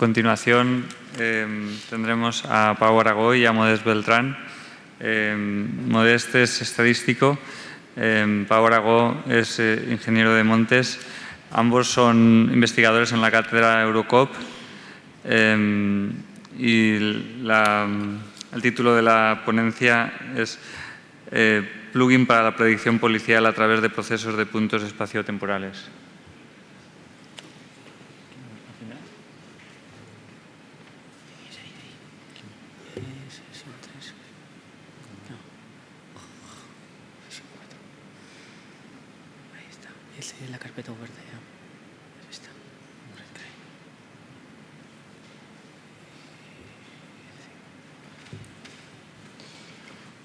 continuación tendremos a Pau Aragó y a Modest Beltrán. Modest es estadístico, Pau Aragó es ingeniero de montes. Ambos son investigadores en la cátedra Eurocop y el título de la ponencia es Plugin para la predicción policial a través de procesos de puntos espaciotemporales. La carpeta verde ya. Ahí está.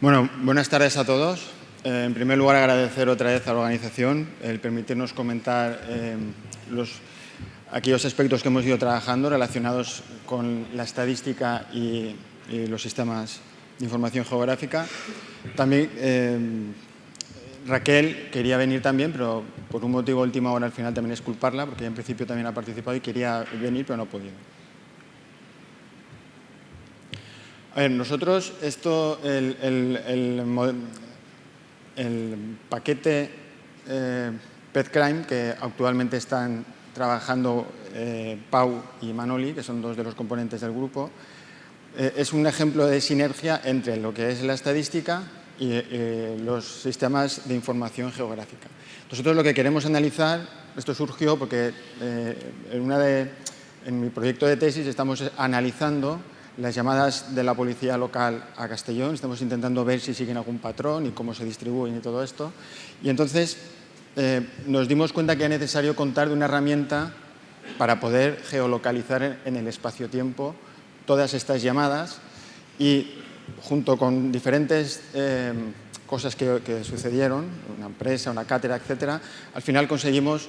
Bueno, buenas tardes a todos. En primer lugar, agradecer otra vez a la organización el permitirnos comentar aquellos aspectos que hemos ido trabajando relacionados con la estadística y los sistemas de información geográfica. También Raquel quería venir también, pero por un motivo de última hora al final también es culparla, porque ella en principio también ha participado y quería venir, pero no ha podido. A ver, nosotros el paquete PetCrime que actualmente están trabajando Pau y Manoli, que son dos de los componentes del grupo, es un ejemplo de sinergia entre lo que es la estadística y los sistemas de información geográfica. Nosotros lo que queremos analizar, esto surgió porque en mi proyecto de tesis estamos analizando las llamadas de la policía local a Castellón, estamos intentando ver si siguen algún patrón y cómo se distribuyen y todo esto. Y entonces nos dimos cuenta que era necesario contar de una herramienta para poder geolocalizar en el espacio-tiempo todas estas llamadas y junto con diferentes cosas que sucedieron, una empresa, una cátedra, etcétera, al final conseguimos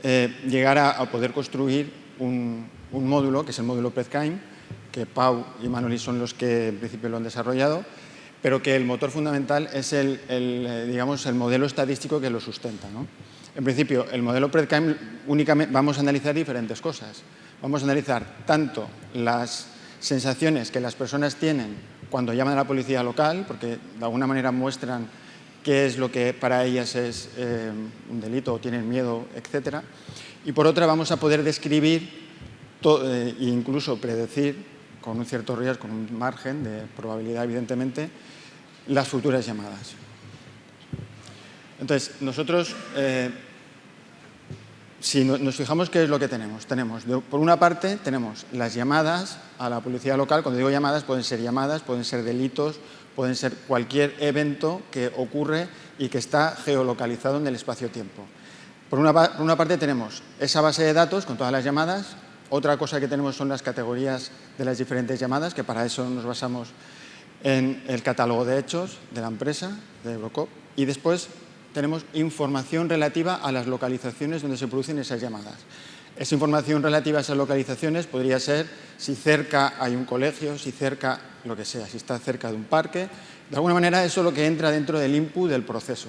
llegar a poder construir un módulo, que es el módulo PetCrime, que Pau y Manoli son los que en principio lo han desarrollado, pero que el motor fundamental es digamos, el modelo estadístico que lo sustenta, ¿no? En principio, el modelo PetCrime únicamente vamos a analizar diferentes cosas. Vamos a analizar tanto las sensaciones que las personas tienen cuando llaman a la policía local, porque de alguna manera muestran qué es lo que para ellas es un delito o tienen miedo, etc. Y por otra vamos a poder describir e incluso predecir con un cierto riesgo, con un margen de probabilidad evidentemente, las futuras llamadas. Entonces, nosotros, si nos fijamos qué es lo que tenemos, por una parte, tenemos las llamadas a la policía local. Cuando digo llamadas, pueden ser delitos, pueden ser cualquier evento que ocurre y que está geolocalizado en el espacio-tiempo. Por una parte tenemos esa base de datos con todas las llamadas. Otra cosa que tenemos son las categorías de las diferentes llamadas, que para eso nos basamos en el catálogo de hechos de la empresa, de Eurocop. Y después tenemos información relativa a las localizaciones donde se producen esas llamadas. Esa información relativa a esas localizaciones podría ser si cerca hay un colegio, si cerca, lo que sea, si está cerca de un parque. De alguna manera eso es lo que entra dentro del input del proceso.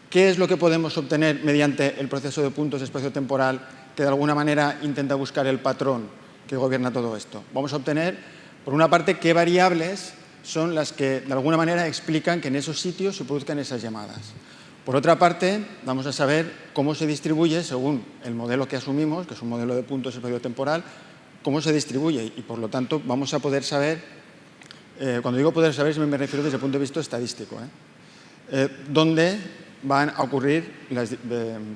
¿Qué es lo que podemos obtener mediante el proceso de puntos espaciotemporal que de alguna manera intenta buscar el patrón que gobierna todo esto? Vamos a obtener, por una parte, qué variables son las que de alguna manera explican que en esos sitios se produzcan esas llamadas. Por otra parte, vamos a saber cómo se distribuye, según el modelo que asumimos, que es un modelo de puntos espaciotemporal, cómo se distribuye y, por lo tanto, vamos a poder saber, cuando digo poder saber, me refiero desde el punto de vista estadístico, dónde van a ocurrir las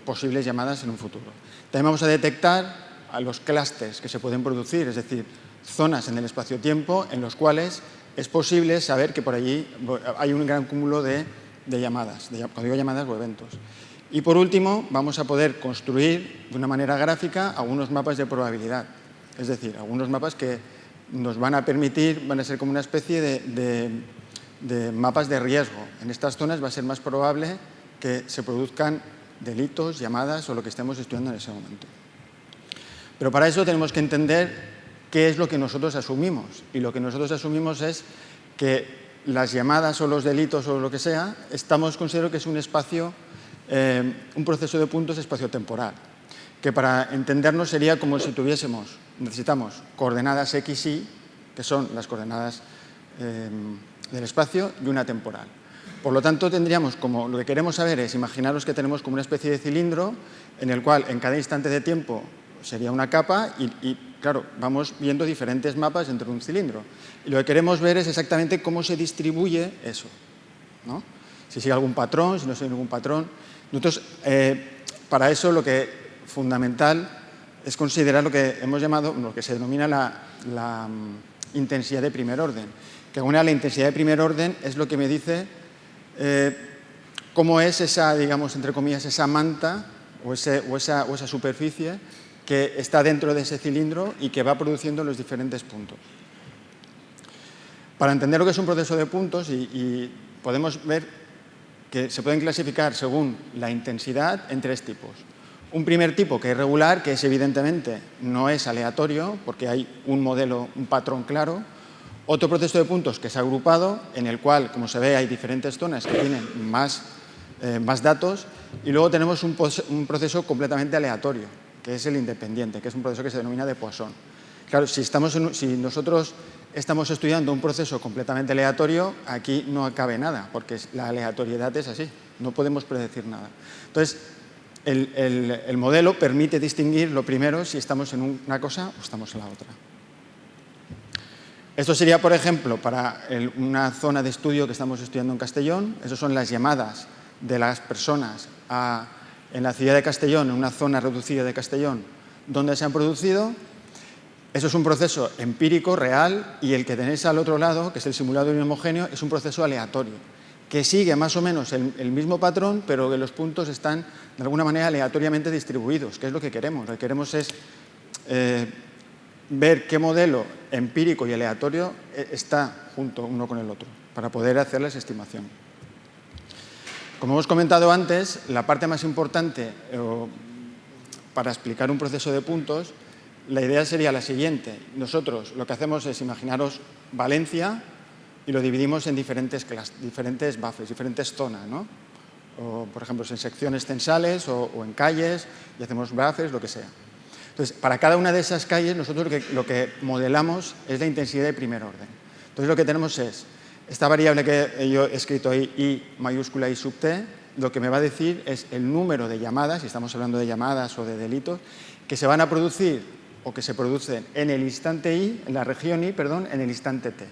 posibles llamadas en un futuro. También vamos a detectar a los clústeres que se pueden producir, es decir, zonas en el espacio-tiempo en los cuales es posible saber que por allí hay un gran cúmulo de llamadas, cuando digo llamadas o eventos. Y por último, vamos a poder construir de una manera gráfica algunos mapas de probabilidad, es decir, algunos mapas que nos van a permitir, van a ser como una especie de mapas de riesgo. En estas zonas va a ser más probable que se produzcan delitos, llamadas o lo que estemos estudiando en ese momento. Pero para eso tenemos que entender qué es lo que nosotros asumimos. Y lo que nosotros asumimos es que las llamadas o los delitos o lo que sea, considero que es un espacio, un proceso de puntos espaciotemporal. que para entendernos sería como si necesitamos coordenadas x, y, que son las coordenadas del espacio, y una temporal. Por lo tanto, tendríamos como, lo que queremos saber es, imaginaros que tenemos como una especie de cilindro en el cual en cada instante de tiempo sería una capa y claro, vamos viendo diferentes mapas dentro de un cilindro. Y lo que queremos ver es exactamente cómo se distribuye eso, ¿no? Si sigue algún patrón, si no sigue ningún patrón. Nosotros, para eso, lo que fundamental es considerar lo que hemos llamado, lo que se denomina la intensidad de primer orden. Que la intensidad de primer orden es lo que me dice cómo es esa, digamos, entre comillas, esa manta o esa superficie que está dentro de ese cilindro y que va produciendo los diferentes puntos. Para entender lo que es un proceso de puntos, y podemos ver que se pueden clasificar según la intensidad en tres tipos. Un primer tipo que es regular, que es evidentemente no es aleatorio, porque hay un modelo, un patrón claro. Otro proceso de puntos que es agrupado, en el cual, como se ve, hay diferentes zonas que tienen más datos. Y luego tenemos un proceso completamente aleatorio, que es el independiente, que es un proceso que se denomina de Poisson. Claro, si nosotros estamos estudiando un proceso completamente aleatorio, aquí no cabe nada, porque la aleatoriedad es así, no podemos predecir nada. Entonces, el modelo permite distinguir, lo primero, si estamos en una cosa o estamos en la otra. Esto sería, por ejemplo, para una zona de estudio que estamos estudiando en Castellón. Esas son las llamadas de las personas en la ciudad de Castellón, en una zona reducida de Castellón, donde se han producido. Eso es un proceso empírico, real, y el que tenéis al otro lado, que es el simulado inhomogéneo, es un proceso aleatorio, que sigue más o menos el mismo patrón, pero que los puntos están, de alguna manera, aleatoriamente distribuidos, que es lo que queremos. Lo que queremos es ver qué modelo empírico y aleatorio está junto uno con el otro, para poder hacerles estimación. Como hemos comentado antes, la parte más importante para explicar un proceso de puntos, la idea sería la siguiente. Nosotros lo que hacemos es, imaginaros Valencia, y lo dividimos en diferentes buffers, diferentes zonas, ¿no? O, por ejemplo, en secciones censales o en calles, y hacemos buffers, lo que sea. Entonces, para cada una de esas calles, nosotros lo que modelamos es la intensidad de primer orden. Entonces, lo que tenemos es esta variable que yo he escrito ahí, I mayúscula I sub t, lo que me va a decir es el número de llamadas, si estamos hablando de llamadas o de delitos, que se van a producir o que se producen en el instante I, en la región I, perdón, en el instante t.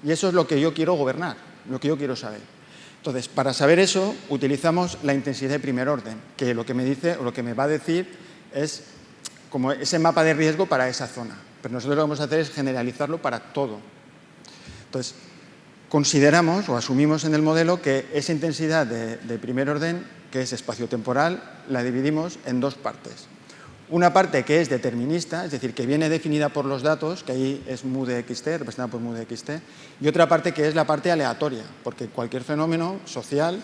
Y eso es lo que yo quiero gobernar, lo que yo quiero saber. Entonces, para saber eso, utilizamos la intensidad de primer orden, que lo que me dice o lo que me va a decir es como ese mapa de riesgo para esa zona. Pero nosotros lo que vamos a hacer es generalizarlo para todo. Entonces, consideramos o asumimos en el modelo que esa intensidad de primer orden, que es espaciotemporal, la dividimos en dos partes. Una parte que es determinista, es decir, que viene definida por los datos, que ahí es mu de xt, representada por mu de xt, y otra parte que es la parte aleatoria, porque cualquier fenómeno social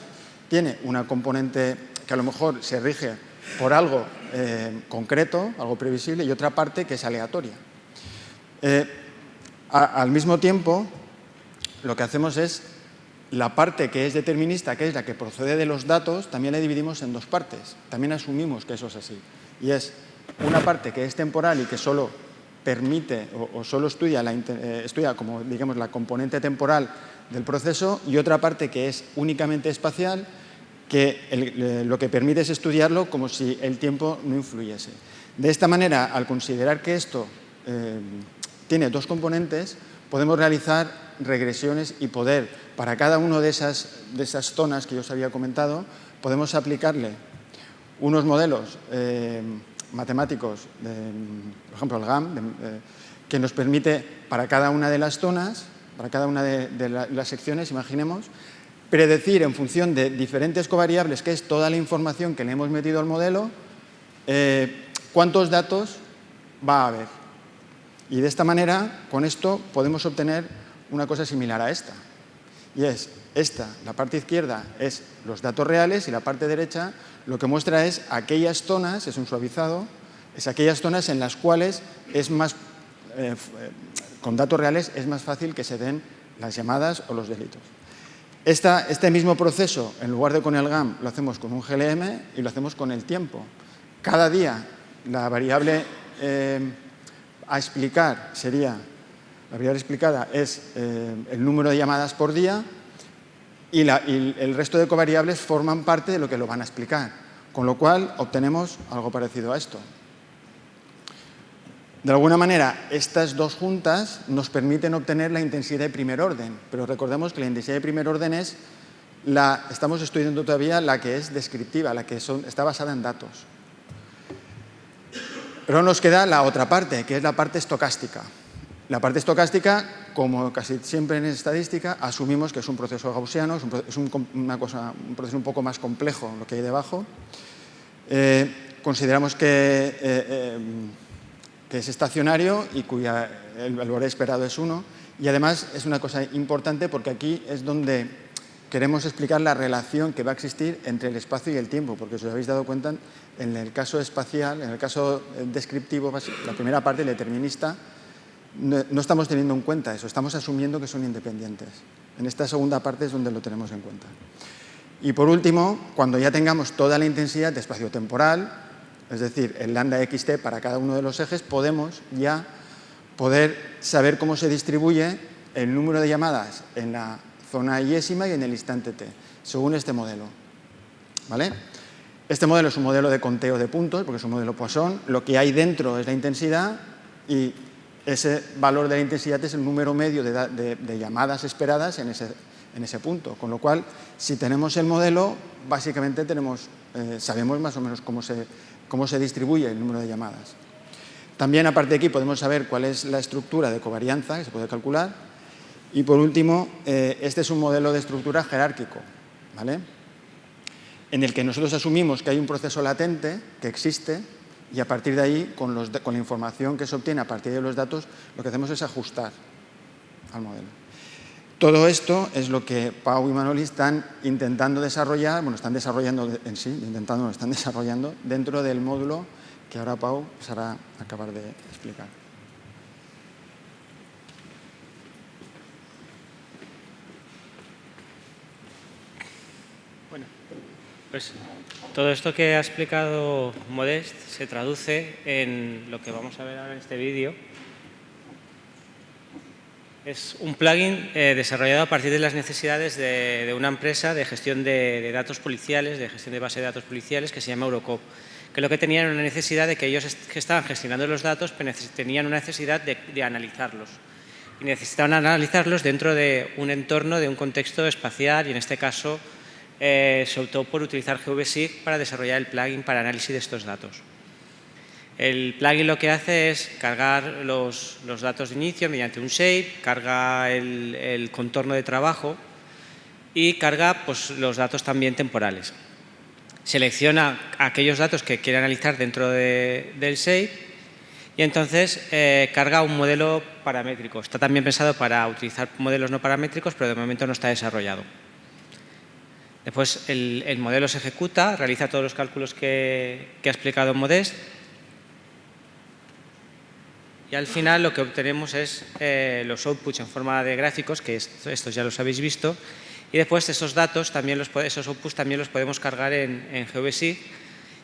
tiene una componente que a lo mejor se rige por algo concreto, algo previsible, y otra parte que es aleatoria. Al mismo tiempo, lo que hacemos es la parte que es determinista, que es la que procede de los datos, también la dividimos en dos partes. También asumimos que eso es así. Y es una parte que es temporal y que solo permite o solo estudia como, digamos, la componente temporal del proceso, y otra parte que es únicamente espacial, que lo que permite es estudiarlo como si el tiempo no influyese. De esta manera, al considerar que esto tiene dos componentes, podemos realizar regresiones y poder, para cada una de esas zonas que yo os había comentado, podemos aplicarle unos modelos matemáticos, por ejemplo el GAM, que nos permite para cada una de las zonas, para cada una de las secciones, imaginemos, predecir en función de diferentes covariables, que es toda la información que le hemos metido al modelo, cuántos datos va a haber. Y de esta manera, con esto, podemos obtener una cosa similar a esta. Y es esta, la parte izquierda, es los datos reales, y la parte derecha lo que muestra es aquellas zonas, es un suavizado, es aquellas zonas en las cuales es más, con datos reales es más fácil que se den las llamadas o los delitos. Este mismo proceso, en lugar de con el GAM, lo hacemos con un GLM y lo hacemos con el tiempo. Cada día La variable a explicar sería, la variable explicada es el número de llamadas por día y el resto de covariables forman parte de lo que lo van a explicar, con lo cual obtenemos algo parecido a esto. De alguna manera, estas dos juntas nos permiten obtener la intensidad de primer orden, pero recordemos que la intensidad de primer orden es estamos estudiando todavía la que es descriptiva, la que está basada en datos. Pero nos queda la otra parte, que es la parte estocástica. La parte estocástica, como casi siempre en estadística, asumimos que es un proceso gaussiano, es un proceso un poco más complejo lo que hay debajo. Consideramos que es estacionario y el valor esperado es 1. Y además es una cosa importante porque aquí es donde queremos explicar la relación que va a existir entre el espacio y el tiempo, porque si os habéis dado cuenta, en el caso espacial, en el caso descriptivo, la primera parte, el determinista, no estamos teniendo en cuenta eso, estamos asumiendo que son independientes. En esta segunda parte es donde lo tenemos en cuenta. Y por último, cuando ya tengamos toda la intensidad de espacio-temporal, es decir, el lambda xt para cada uno de los ejes, podemos ya saber cómo se distribuye el número de llamadas en la zona yésima y en el instante t, según este modelo. ¿Vale? Este modelo es un modelo de conteo de puntos, porque es un modelo Poisson. Lo que hay dentro es la intensidad y ese valor de la intensidad es el número medio de llamadas esperadas en ese punto. Con lo cual, si tenemos el modelo, básicamente sabemos más o menos cómo se distribuye el número de llamadas. También, aparte de aquí, podemos saber cuál es la estructura de covarianza que se puede calcular. Y, por último, este es un modelo de estructura jerárquico, ¿vale? En el que nosotros asumimos que hay un proceso latente que existe y a partir de ahí, con la información que se obtiene a partir de los datos, lo que hacemos es ajustar al modelo. Todo esto es lo que Pau y Manoli están intentando desarrollar, bueno, están desarrollando en sí, están desarrollando dentro del módulo que ahora Pau pasará a acabar de explicar. Bueno, pues todo esto que ha explicado Modest se traduce en lo que vamos a ver ahora en este vídeo. Es un plugin desarrollado a partir de las necesidades de una empresa de gestión de datos policiales, de gestión de base de datos policiales, que se llama Eurocop, que lo que tenían era una necesidad de que ellos que estaban gestionando los datos tenían una necesidad de analizarlos. Y necesitaban analizarlos dentro de un entorno, de un contexto espacial, y en este caso se optó por utilizar GVSIG para desarrollar el plugin para análisis de estos datos. El plugin lo que hace es cargar los datos de inicio mediante un shape, carga el contorno de trabajo y carga pues, los datos también temporales. Selecciona aquellos datos que quiere analizar dentro del shape y entonces carga un modelo paramétrico. Está también pensado para utilizar modelos no paramétricos, pero de momento no está desarrollado. Después el modelo se ejecuta, realiza todos los cálculos que ha explicado Modest. Y al final lo que obtenemos es los outputs en forma de gráficos, que estos ya los habéis visto, y después esos datos, esos outputs también los podemos cargar en GVSIG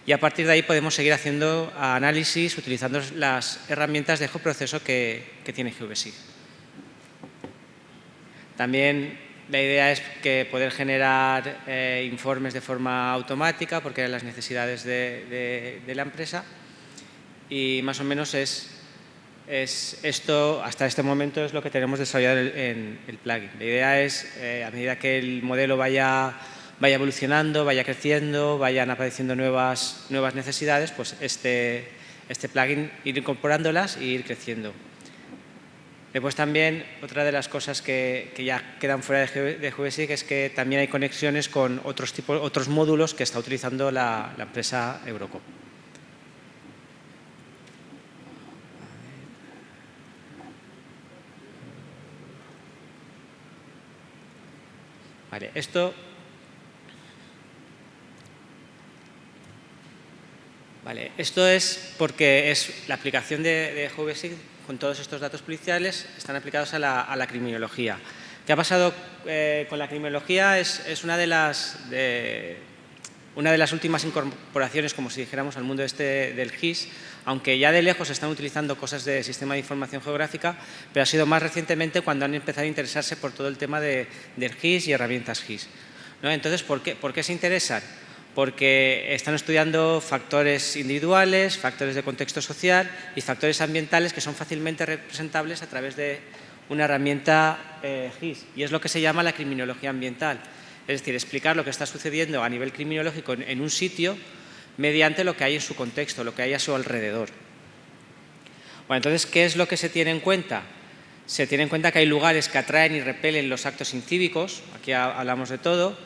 y a partir de ahí podemos seguir haciendo análisis utilizando las herramientas de geoproceso que tiene GVSIG. También la idea es poder generar informes de forma automática porque eran las necesidades de la empresa y más o menos esto, hasta este momento, es lo que tenemos desarrollado en el plugin. La idea es, a medida que el modelo vaya evolucionando, vaya creciendo, vayan apareciendo nuevas necesidades, pues este plugin ir incorporándolas e ir creciendo. Después también, otra de las cosas que ya quedan fuera de GVSIG es que también hay conexiones con otros módulos que está utilizando la empresa Eurocop. Vale, esto es porque es la aplicación de GVSIG con todos estos datos policiales están aplicados a la criminología. ¿Qué ha pasado con la criminología? Es una de una de las últimas incorporaciones, como si dijéramos, al mundo del GIS, aunque ya de lejos están utilizando cosas de sistema de información geográfica, pero ha sido más recientemente cuando han empezado a interesarse por todo el tema del GIS y herramientas GIS, ¿no? Entonces, ¿por qué se interesan? Porque están estudiando factores individuales, factores de contexto social y factores ambientales que son fácilmente representables a través de una herramienta GIS, y es lo que se llama la criminología ambiental. Es decir, explicar lo que está sucediendo a nivel criminológico en un sitio mediante lo que hay en su contexto, lo que hay a su alrededor. Bueno, entonces, ¿qué es lo que se tiene en cuenta? Se tiene en cuenta que hay lugares que atraen y repelen los actos incívicos, aquí hablamos de todo,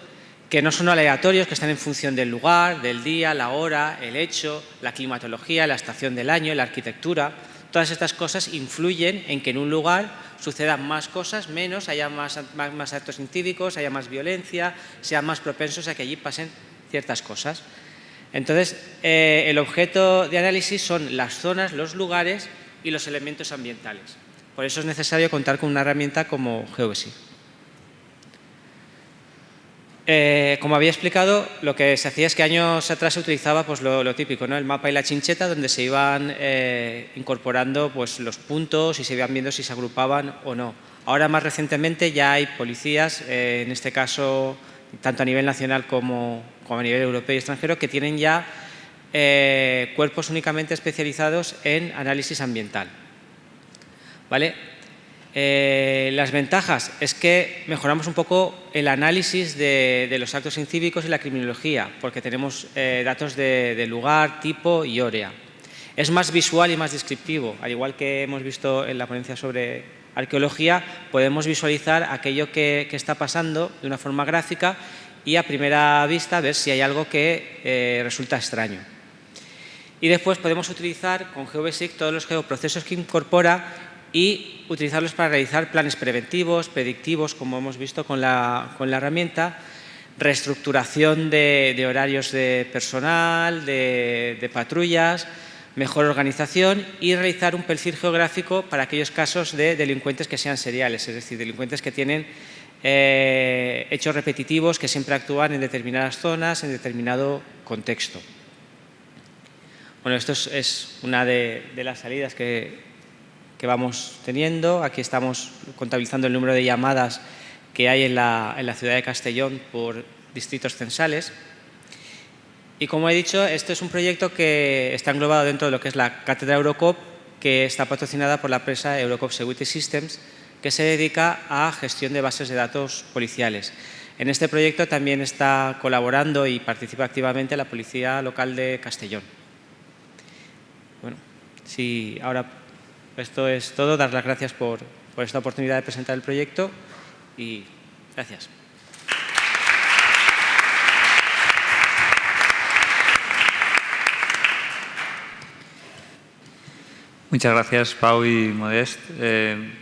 que no son aleatorios, que están en función del lugar, del día, la hora, el hecho, la climatología, la estación del año, la arquitectura. Todas estas cosas influyen en que en un lugar sucedan más cosas, menos, haya más actos incívicos, haya más violencia, sean más propensos a que allí pasen ciertas cosas. Entonces, el objeto de análisis son las zonas, los lugares y los elementos ambientales. Por eso es necesario contar con una herramienta como GeoGeSIG. Como había explicado, lo que se hacía es que años atrás se utilizaba pues, lo típico, ¿no? El mapa y la chincheta, donde se iban incorporando pues, los puntos y se iban viendo si se agrupaban o no. Ahora, más recientemente, ya hay policías, en este caso, tanto a nivel nacional como a nivel europeo y extranjero, que tienen ya cuerpos únicamente especializados en análisis ambiental, ¿vale? Las ventajas es que mejoramos un poco el análisis de los actos incívicos y la criminología, porque tenemos datos de lugar, tipo y hora. Es más visual y más descriptivo, al igual que hemos visto en la ponencia sobre arqueología, podemos visualizar aquello que está pasando de una forma gráfica y a primera vista ver si hay algo que resulta extraño. Y después podemos utilizar con GeoGeSIG todos los geoprocesos que incorpora y utilizarlos para realizar planes preventivos, predictivos, como hemos visto con la herramienta, reestructuración de horarios de personal, de patrullas, mejor organización y realizar un perfil geográfico para aquellos casos de delincuentes que sean seriales, es decir, delincuentes que tienen hechos repetitivos que siempre actúan en determinadas zonas, en determinado contexto. Bueno, esto es una de las salidas que vamos teniendo. Aquí estamos contabilizando el número de llamadas que hay en la ciudad de Castellón por distritos censales. Y como he dicho, este es un proyecto que está englobado dentro de lo que es la cátedra Eurocop, que está patrocinada por la empresa Eurocop Security Systems, que se dedica a gestión de bases de datos policiales. En este proyecto también está colaborando y participa activamente la Policía Local de Castellón. Bueno, sí, ahora esto es todo. Dar las gracias por esta oportunidad de presentar el proyecto y gracias. Muchas gracias, Pau y Modest.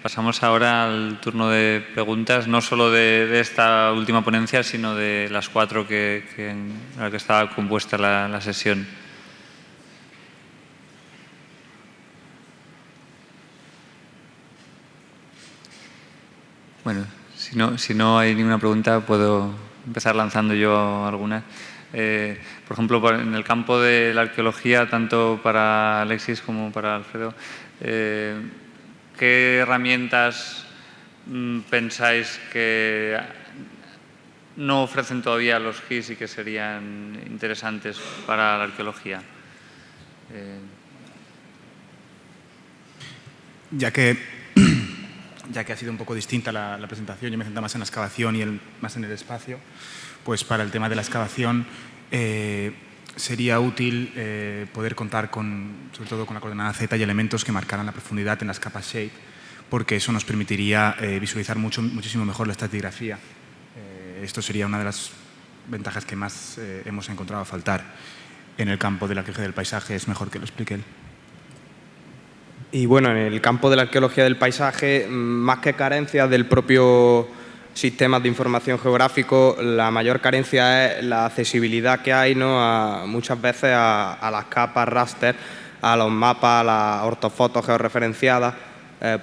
Pasamos ahora al turno de preguntas, no solo de esta última ponencia, sino de las 4 en las que estaba compuesta la sesión. Bueno, si no hay ninguna pregunta, puedo empezar lanzando yo algunas. Por ejemplo, en el campo de la arqueología, tanto para Alexis como para Alfredo, ¿qué herramientas pensáis que no ofrecen todavía los GIS y que serían interesantes para la arqueología? Ya que ha sido un poco distinta la presentación, yo me centro más en la excavación y más en el espacio, pues para el tema de la excavación sería útil poder contar sobre todo con la coordenada Z y elementos que marcaran la profundidad en las capas shape, porque eso nos permitiría visualizar muchísimo mejor la estratigrafía. Esto sería una de las ventajas que más hemos encontrado a faltar en el campo de la arqueología del paisaje. Es mejor que lo explique él. Y bueno, en el campo de la arqueología del paisaje, más que carencias del propio sistema de información geográfico, la mayor carencia es la accesibilidad que hay, ¿no?, muchas veces a las capas raster, a los mapas, a las ortofotos georreferenciadas,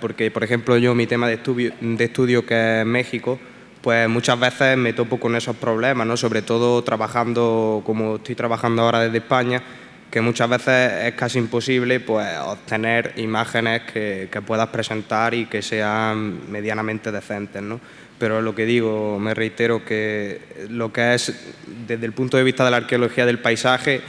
porque, por ejemplo, yo mi tema de estudio que es México, pues muchas veces me topo con esos problemas, ¿no? Sobre todo trabajando como estoy trabajando ahora desde España, que muchas veces es casi imposible pues obtener imágenes que puedas presentar y que sean medianamente decentes, ¿no? Pero lo que digo, me reitero que lo que es desde el punto de vista de la arqueología del paisaje,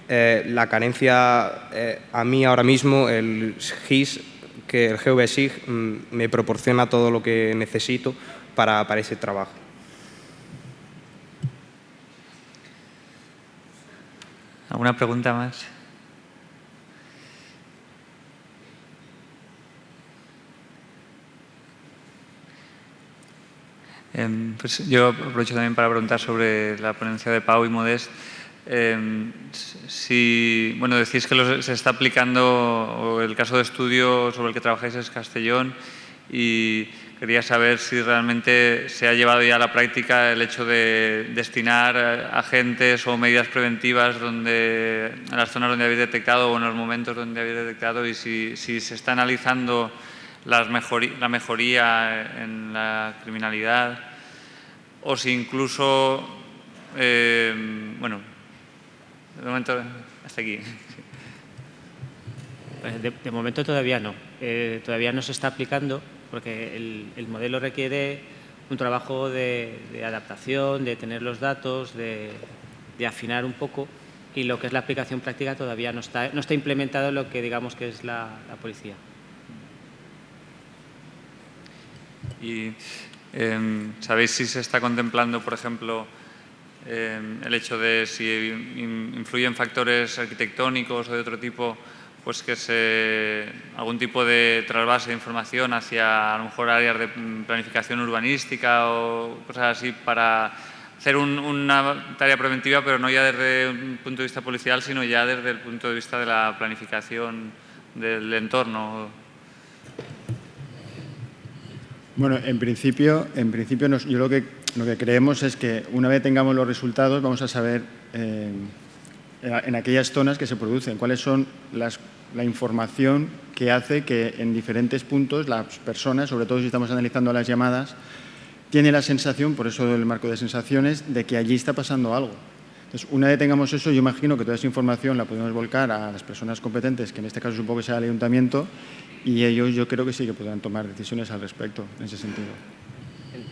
la carencia a mí ahora mismo, el GIS, que el GeoVSIG me proporciona todo lo que necesito para ese trabajo. ¿Alguna pregunta más? Pues yo aprovecho también para preguntar sobre la ponencia de Pau y Modest. Bueno, decís que se está aplicando, o el caso de estudio sobre el que trabajáis es Castellón, y quería saber si realmente se ha llevado ya a la práctica el hecho de destinar agentes o medidas preventivas en las zonas donde habéis detectado o en los momentos donde habéis detectado, y si se está analizando la mejoría en la criminalidad, o si incluso, bueno, de momento hasta aquí. De momento todavía no. Todavía no se está aplicando porque el modelo requiere un trabajo de adaptación, de tener los datos, de afinar un poco, y lo que es la aplicación práctica todavía no está implementado en lo que digamos que es la policía. Y ¿sabéis si se está contemplando, por ejemplo, el hecho de si influyen factores arquitectónicos o de otro tipo, pues que algún tipo de trasvase de información hacia a lo mejor áreas de planificación urbanística o cosas así, para hacer una tarea preventiva, pero no ya desde un punto de vista policial, sino ya desde el punto de vista de la planificación del entorno? Bueno, en principio yo lo que creemos es que una vez tengamos los resultados vamos a saber en aquellas zonas que se producen cuáles son la información que hace que en diferentes puntos las personas, sobre todo si estamos analizando las llamadas, tienen la sensación, por eso el marco de sensaciones, de que allí está pasando algo. Entonces, una vez tengamos eso, yo imagino que toda esa información la podemos volcar a las personas competentes, que en este caso supongo que sea el ayuntamiento, y ellos yo creo que sí que podrán tomar decisiones al respecto, en ese sentido.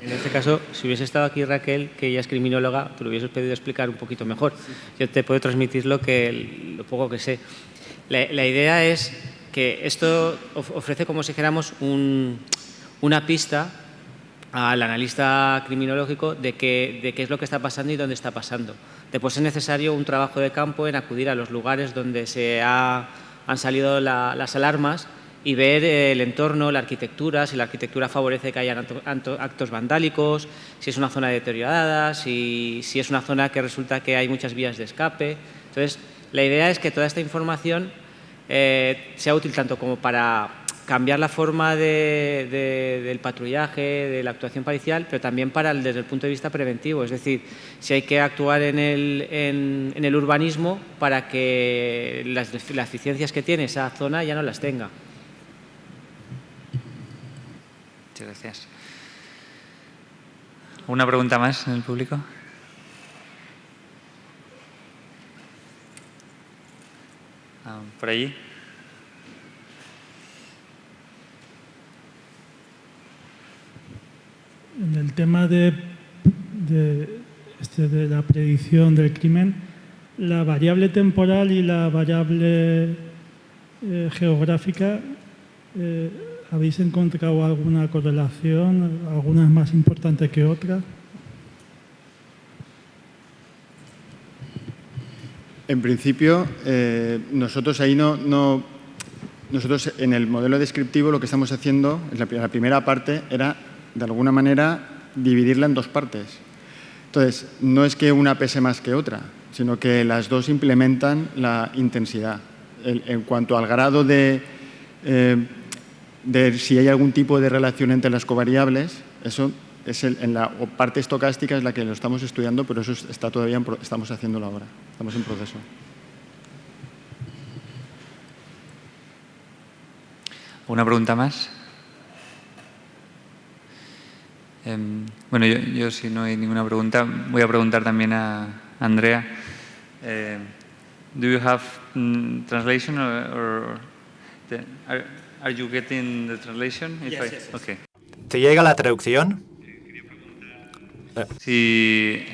En este caso, si hubiese estado aquí Raquel, que ella es criminóloga, te lo hubieses pedido explicar un poquito mejor. Yo te puedo transmitir lo poco que sé. La idea es que esto ofrece, como si dijéramos, una pista al analista criminológico de qué es lo que está pasando y dónde está pasando. Después es necesario un trabajo de campo en acudir a los lugares donde han salido las alarmas y ver el entorno, la arquitectura, si la arquitectura favorece que hayan actos vandálicos, si es una zona deteriorada, si es una zona que resulta que hay muchas vías de escape. Entonces, la idea es que toda esta información sea útil tanto como para cambiar la forma del patrullaje, de la actuación policial, pero también desde el punto de vista preventivo. Es decir, si hay que actuar en el urbanismo para que las deficiencias que tiene esa zona ya no las tenga. Muchas gracias. ¿Una pregunta más en el público? ¿Por allí? En el tema de la predicción del crimen, la variable temporal y la variable geográfica, ¿habéis encontrado alguna correlación? ¿Alguna es más importante que otra? En principio, nosotros ahí nosotros en el modelo descriptivo lo que estamos haciendo, la primera parte era, de alguna manera, dividirla en dos partes. Entonces, no es que una pese más que otra, sino que las dos implementan la intensidad. En cuanto al grado de si hay algún tipo de relación entre las covariables, eso es en la parte estocástica es la que lo estamos estudiando, pero eso está todavía estamos haciéndolo ahora, estamos en proceso. ¿Una pregunta más? Bueno, yo si no hay ninguna pregunta, voy a preguntar también a Andrea. Do you have translation or are you getting the translation? Yes. Okay. ¿Te llega la traducción? Si,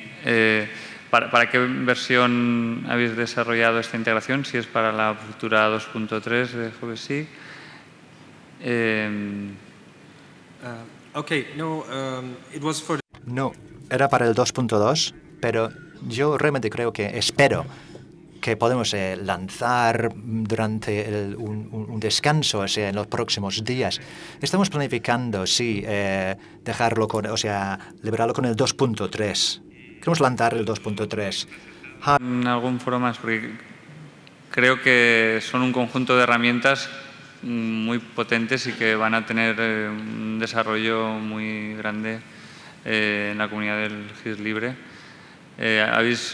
¿para qué versión habéis desarrollado esta integración? Si es para la futura 2.3 de GVSIG. No, era para el 2.2, pero yo realmente creo que espero que podemos lanzar durante un descanso, o sea, en los próximos días. Estamos planificando, sí, dejarlo liberarlo con el 2.3. Queremos lanzar el 2.3. En algún foro más, porque creo que son un conjunto de herramientas muy potentes y que van a tener un desarrollo muy grande en la comunidad del GIS libre.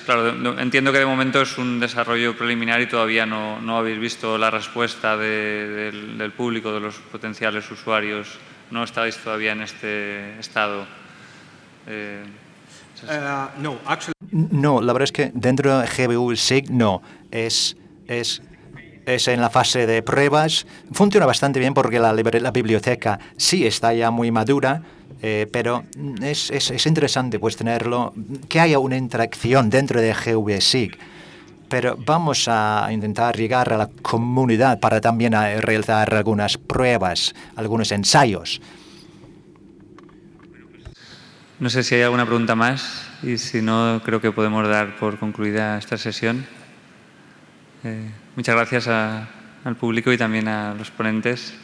Claro, entiendo que de momento es un desarrollo preliminar y todavía no habéis visto la respuesta del público, de los potenciales usuarios. No estáis todavía en este estado. No, la verdad es que dentro de GVSIG no. Es en la fase de pruebas. Funciona bastante bien porque la biblioteca sí está ya muy madura, pero es interesante pues tenerlo, que haya una interacción dentro de GVSIG. Pero vamos a intentar llegar a la comunidad para también realizar algunas pruebas, algunos ensayos. No sé si hay alguna pregunta más y si no, creo que podemos dar por concluida esta sesión. Muchas gracias al público y también a los ponentes.